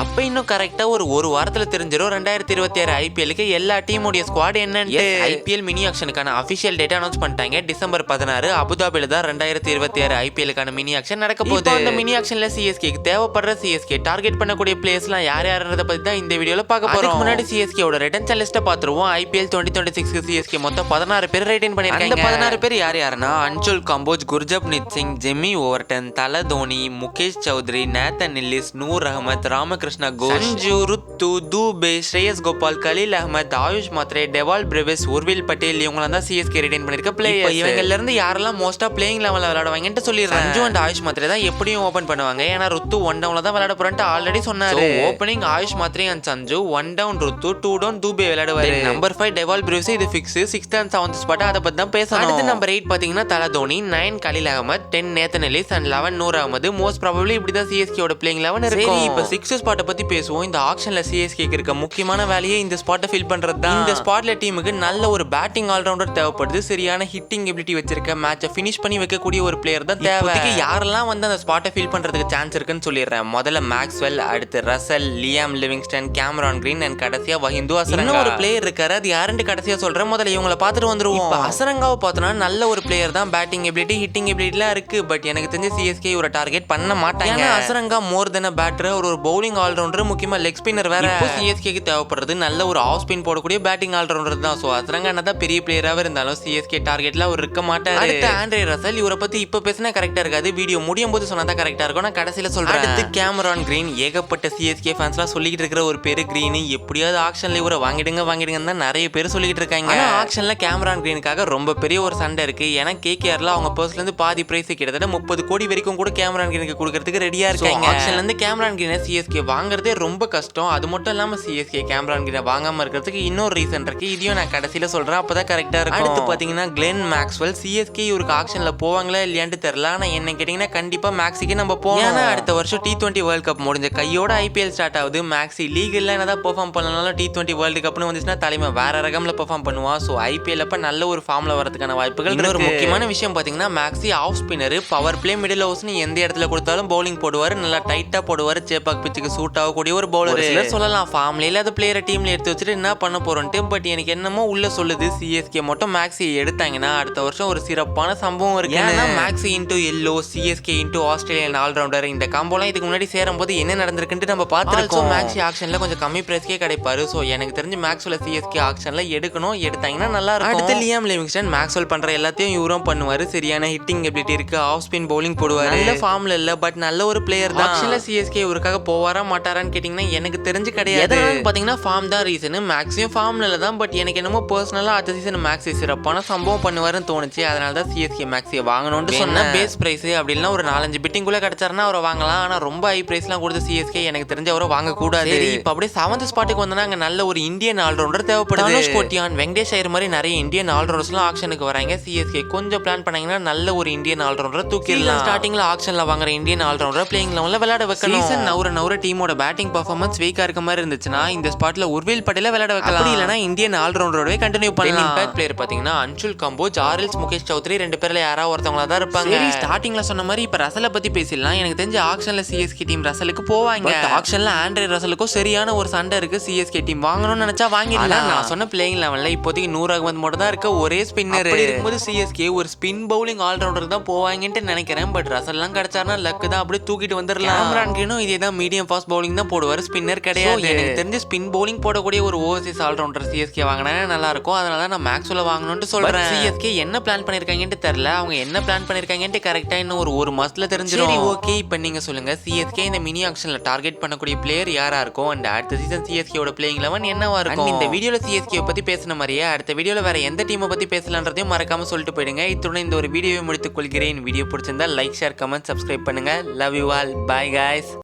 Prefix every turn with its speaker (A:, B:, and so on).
A: அப்ப இன்னும் கரெக்டா ஒரு வாரத்துல தெரிஞ்சிரும் 2026 ஐபிஎல்லுக்கு எல்லா டீமுடைய ஸ்குவாட் என்னன்னு. ஐபிஎல் மினி ஆக்ஷனுக்கான அபிஷியல் டேட் அனௌன்ஸ் பண்ணிட்டாங்க. டிசம்பர் 16 அபுதாபில தான் 2026 ஐபிஎல்லுக்கான மினி ஆக்ஷன் நடக்க போகுது. அந்த மினி ஆக்ஷன்ல சிஎஸ்கேக்கு தேவைப்படுற சிஎஸ்கே டார்கெட் பண்ணக்கூடிய பிளேயர்ஸ்லாம் யார் யாருன்றத பத்தி தான் இந்த வீடியோல பார்க்க போறோம். அதுக்கு முன்னாடி சிஎஸ்கேவோட ரிட்டன்ஷன் லிஸ்ட்டை பார்த்துருவோம். ஐபிஎல் 2026 சிஎஸ்கே மொத்தம் 16 பேர் ரிட்டைன் பண்ணிருக்காங்க. அந்த 16 பேர் யார் யாருன்னா அன்சுல் கம்போஜ், குர்ஜப்னீத் சிங், ஜெமி ஓவர்டன், தல தோனி, முகேஷ் சௌத்ரி, நேத்தன் நில்லிஸ், நூர் அகமத், ராமகிருஷ்ண கோஷ், சஞ்சு, ருத்து, தூபே, ஸ்ரேயஸ் கோபால், கலீல் அகமத், ஆயுஷ் மாத்ரே, டெவால் பிரெவிஸ், உர்வில் பட்டேல் இவங்களாம் தான் சிஎஸ்கே ரிட்டைன் பண்ணிருக்க பிளேயர்ஸ். இவங்கல இருந்து யாரெல்லாம் மோஸ்டா பிளேயிங் லெவல்ல விளையாடுவாங்கன்னு சொல்லிடுறாங்க. சஞ்சு அண்ட் ஆயுஷ் மாத்ரே தான் எப்படியும் ஓபன் பண்ணுவாங்க. ஏன்னா ருத்து 1 டவுன்ல தான் விளையாட போறேன்னு ஆல்ரெடி சொன்னாரு. Opening Ayush Mhatre and Sanju, 1 down Ruthu, 2 down Dube விளையாடுவாரு. நம்பர் 5 டெவால் பிரெவிஸ் இது fix. 6th and 7th spot அத பத்தி தான் பேசணும். அடுத்து நம்பர் 8 பாத்தீங்கன்னா தல Dhoni, 9 Khaleel Ahmed, 10 Nathan Ellis and 11 Noor Ahmad. Most probably இப்படி தான் சிஎஸ்கே ஓட பிளேயிங் 11 இருக்கும். இப்போ 6th ஸ்பாட்டை பத்தி பேசுவோம். இந்த ஆக்ஷன்ல சிஎஸ்கேக்கு இருக்க முக்கியமான வேலையே இந்த ஸ்பாட்டை ஃபில் பண்றது தான். இந்த ஸ்பாட்ல டீமுக்கு நல்ல ஒரு பேட்டிங் ஆல்ரவுண்டர் தேவைப்படுது. சரியான ஹிட்டிங் எபிலிட்டி வச்சிருக்க மேட்சை ஃபினிஷ் பண்ணி வைக்கக்கூடிய ஒரு பிளேயர் தான் தேவை. யாரெல்லாம் வந்து அந்த ஸ்பாட்டை ஃபில் பண்றதுக்கு சான்ஸ் இருக்குன்னு சொல்லிடுறேன். முதல்ல மேக்ஸ்வெல், அடுத்து Russell, Liam Livingstone, Cameron Green and கடைசியா வஹிந்து அசரங்கா. ஒரு பிளேயர் இருக்காரு, அது யாருன்னு கடைசியா சொல்றேன். முதல்ல இவங்களை பார்த்துட்டு வந்துருவோம். அசரங்காவை பார்த்தோம்னா நல்ல ஒரு பிளேயர் தான். பேட்டிங் எபிலிட்டி, ஹிட்டிங் எபிலிட்டிலாம் இருக்கு. பட் எனக்கு தெரிஞ்ச சிஎஸ்கே ஒரு டார்கெட் பண்ண மாட்டாங்க. அசரங்கா மோர் தென் பேட்டர், ஒரு பவுலிங் ஆல்ரவுண்டர், முக்கியமா லெக் ஸ்பின்னர் வேற. இப்போ சிஎஸ்கேக்கு தேவைப்படுறது நல்ல ஒரு ஆஃப் ஸ்பின் போடக்கூடிய பேட்டிங் ஆல்ரவுண்டர் தான். சோ அசரங்கா என்னதான் பெரிய பிளேயராக இருந்தாலும் சிஎஸ்கே டார்கெட்ல அவர் இருக்க மாட்டாரு. அடுத்து ஆண்ட்ரே ரசல், இவரை பத்தி இப்ப பேசினா கரெக்டா இருக்காது. வீடியோ முடியும் போது சொன்னா தான் கரெக்டா இருக்கும். நான் கடைசியில சொல்றேன். அடுத்து கேமரான் கிரீன், ஏகப்பட்ட சிஎஸ்கே ஃபேன்ஸ்லாம் சொல்லிட்டு இருக்கிற ஒரு பேரு கிரீன். எப்படியாவது ஆக்ஷன்ல இவரை வாங்கிடுங்கன்னு தான் நிறைய பேர் சொல்லிட்டு இருக்காங்க. ஆனா ஆக்ஷன்ல கேமரான் கிரீனுக்காக ரொம்ப பெரிய ஒரு சண்டை இருக்கு. ஏன்னா கேகேஆர்ல அவங்க பர்ஸ்ல இருந்து பாதி பிரைஸ் கிட்டத்தட்ட 30 கோடி வரைக்கும் கூட கேமரான் கிரீனுக்கு கொடுக்கறதுக்கு ரெடியா இருக்காங்க. ஆக்ஷன்ல இருந்து கேமரான் கிரீனை சிஎஸ்கே வாங்குறதே ரொம்ப கஷ்டம். அது மட்டும் இல்லாம சிஎஸ்கே கேமரான் கிரீனை வாங்காம இருக்கிறதுக்கு இன்னொரு ரீசன் இருக்கு. இதையும் நான் கடைசியில சொல்றேன், அப்பதான் கரெக்டா இருக்கும். அடுத்து பாத்தீங்கன்னா கிளென் மேக்ஸ்வெல். சிஎஸ்கே இவருக்கு ஆக்ஷன்ல போவாங்களா இல்லையான்னு தெரியல. ஆனா என்ன கேட்டீங்கன்னா கண்டிப்பா மேக்ஸிக்கு நம்ம போவோம். ஏன்னா அடுத்த வருஷம் T20 வேர்ல்ட் கப் முடிஞ்ச கையோட ஐபிஎல் ஸ்டார்ட் ஆகுது. மேக்ஸி லீக் இல்ல என்னதான் பெர்ஃபார்ம் பண்ணனாலும் T20 வேர்ல்ட் கப்னு வந்துச்சுன்னா தலைமை வேற ரகம்ல பெர்ஃபார்ம் பண்ணுவான். ஸோ ஐபிஎல் அப்ப நல்ல ஒரு ஃபார்ம்ல வரதுக்கான வாய்ப்புகள். இன்னொரு முக்கியமான விஷயம் பாத்தீங்கன்னா Maxi off spinner, power play, middle ஓவர்ஸ்னு எந்த இடத்துல கொடுத்தாலும் பவுலிங் போடுவாரு. நல்லா டைட்டா போடுவாரு. சேப்பாக் பிச்சுக்கு சூட் ஆகக்கூடிய ஒரு பவுலர். சொல்லலாம் ஃபார்ம்ல இல்லாத பிளேயரை டீம்ல எடுத்து வச்சுட்டு என்ன பண்ண போறோம்ட்டு. பட் எனக்கு என்னமோ உள்ள சொல்லுது சிஎஸ்கே மட்டும் மேக்ஸி எடுத்தாங்கன்னா அடுத்த வருஷம் ஒரு சிறப்பான சம்பவம் இருக்கு. ஏன்னா Maxi into yellow, CSK into Australian all rounder, இந்த காம்போலாம் இதுக்கு முன்னாடி சேரும் போது என்ன நடந்திருக்குன்னு நம்ம பார்த்துருக்கோம். மேக்ஸி ஆக்ஷன்ல கொஞ்சம் கம்மி பிரைஸ்க்கே கிடைப்பாரு. ஸோ எனக்கு தெரிஞ்சு மேக்ஸ்வெல் சிஎஸ்கே ஆக்ஷன்ல எடுக்கணும். எடுத்தாங்கன்னா நல்லா இருக்கும். அடுத்து லியாம் லிவிங்ஸ்டன், மேக்ஸ்வெல் பண்ற எல்லாத்தையும் இவரும் பண்ணுவாரு. சரியான ஹிட்டிங் எபிலிட்டி இருக்கு. ஆஃப் ஸ்பின் பவுலிங் போடுவாரு. நல்ல ஃபார்ம்ல இல்ல, பட் நல்ல ஒரு பிளேயர் தான். ஆக்ஷன்ல சிஎஸ்கே இவருக்காக போவாரா மாட்டாரான்னு கேட்டீங்கன்னா எனக்கு தெரிஞ்சு கிடையாது. பாத்தீங்கன்னா ஃபார்ம் தான் ரீசன். மேக்ஸிமம் ஃபார்ம்ல இல்ல தான். பட் எனக்கு என்னமோ பர்சனலா அடுத்த சீசன் மேக்ஸி சிறப்பான சம்பவம் பண்ணுவாருன்னு தோணுச்சு. அதனால தான் சிஎஸ்கே மேக்ஸியை வாங்கணும்னு சொன்ன. பேஸ் பிரைஸ் அப்படின்னா ஒரு 4-5 பிட்டிங்குள்ள கிடைச்சாருன்னா அவரை வாங்கலாம். ஆனா ரொம்ப ஹை பிரைஸ்லாம் கொடுத்து சிஎஸ்கே எனக்கு தெரிஞ்ச அவரை வாங்க கூடாது. இப்போ அப்படியே 7th ஸ்பாட்டுக்கு வந்தா அங்க நல்ல ஒரு இந்தியன் ஆல்ரவுண்டர் தேவைப்படுது. தனுஷ் கோட்டியான், வெங்கடேஷ் ஐயர் மாதிரி நிறைய இந்தியன் ஆல்ரவுண்டர்ஸ்லாம் ஆக்ஷனுக்கு வராங்க. சிஎஸ்கே கொஞ்சம் பிளான் பண்ணீங்கன்னா நல்ல ஒரு இந்தியன் ஆல்ரவுண்டர் தூக்கிடலாம். ஸ்டார்டிங்ல ஆக்ஷன்ல வாங்குற இந்தியன் ஆல்ரவுண்டர் பிளேயிங் லெவல்ல விளையாட வைக்கணும். சீசன் நவுற டீமோட பேட்டிங் பெர்ஃபார்மன்ஸ் வீக்கா இருக்க மாதிரி இருந்துச்சுன்னா இந்த ஸ்பாட்ல உர்வில் பட்டேல விளையாட வைக்கலாம். அப்படி இல்லனா இந்தியன் ஆல்ரவுண்டரோடவே கண்டினியூ பண்ணலாம். இம்பாக்ட் பிளேயர் பாத்தீங்கன்னா அன்சுல் கம்போஜ், ஆர்எல்ஸ் முகேஷ் சௌத்ரி, 2 பேர்ல யாராவது ஒருத்தவங்களா தான் இருப்பாங்க. சரி, ஸ்டார்டிங்ல சொன்ன மாதிரி இப்ப ரசலை பத்தி பேசிடலாம். எனக்கு தெரிஞ்ச ஆக்ஷன்ல சிஎஸ்கே டீம் ரசலுக்கு போவாங்க. ஆக்ஷன்ல ஆண்ட்ரே ரசலுக்கும் சரியான ஒரு சண்டை இருக்கு. சிஎஸ்கே டீம் வாங்கணும்னு நினைச்சா வாங்கிடலாம். நான் சொன்ன பிளேயிங் லெவல்ல இப்போதைக்கு நூர் அகமது மட்டும் தான் இருக்க ஒரே ஸ்பின்னர். இருக்கும்போது சிஎஸ்கே ஒரு ஸ்பின் பவுலிங் ஆல்ரவுண்டர் தான் போவாங்கன்னு நினைக்கிறேன். பட் ரசல்லாம் கிடைச்சாருன்னா லக்கு தான், அப்படியே தூக்கிட்டு வந்துடலாம். கேமரான் கிரீனும் இதே தான் மீடியம் ஃபாஸ்ட் பவுலிங் தான் போடுவார், ஸ்பின்னர் கிடையாது. எனக்கு தெரிஞ்ச ஸ்பின் பவுலிங் போடக்கூடிய ஒரு ஓவர்சீஸ் ஆல்ரவுண்டர் சிஎஸ்கே வாங்கினா நல்லா இருக்கும். அதனால தான் நான் மேக்ஸ்வெல்ல வாங்கணும்னு சொல்றேன். சிஎஸ்கே என்ன பிளான் பண்ணிருக்காங்கன்னு தெரியல. அவங்க என்ன பிளான் பண்ணிருக்காங்கன்னு கரெக்டா இன்னும் ஒரு மாசத்துல தெரிஞ்சிடும். ஓகே, இப்போ நீங்க சொல்லுங்க, சிஎஸ்கே இந்த மினி ஆக்ஷன்ல டார்கெட் பண்ணக்கூடிய பிளேயர் யாரா இருக்கும்? அண்ட் அடுத்த சீசன் சிஎஸ்கேவோட பிளேயிங் 11 என்னவா இருக்கும்? இந்த வீடியோல சிஎஸ்கே பத்தி பேசின மாதிரியே அடுத்த வீடியோல வேற எந்த டீமை பத்தி பேசலான்றதையும் மறக்காம சொல்லிட்டு போயிடுங்க. இத்துடன் இந்த ஒரு வீடியோவை முடித்துக் கொள்கிறேன். வீடியோ பிடிச்சிருந்தா லைக், ஷேர், கமெண்ட், சப்ஸ்கிரைப் பண்ணுங்க. Love you all. By guys.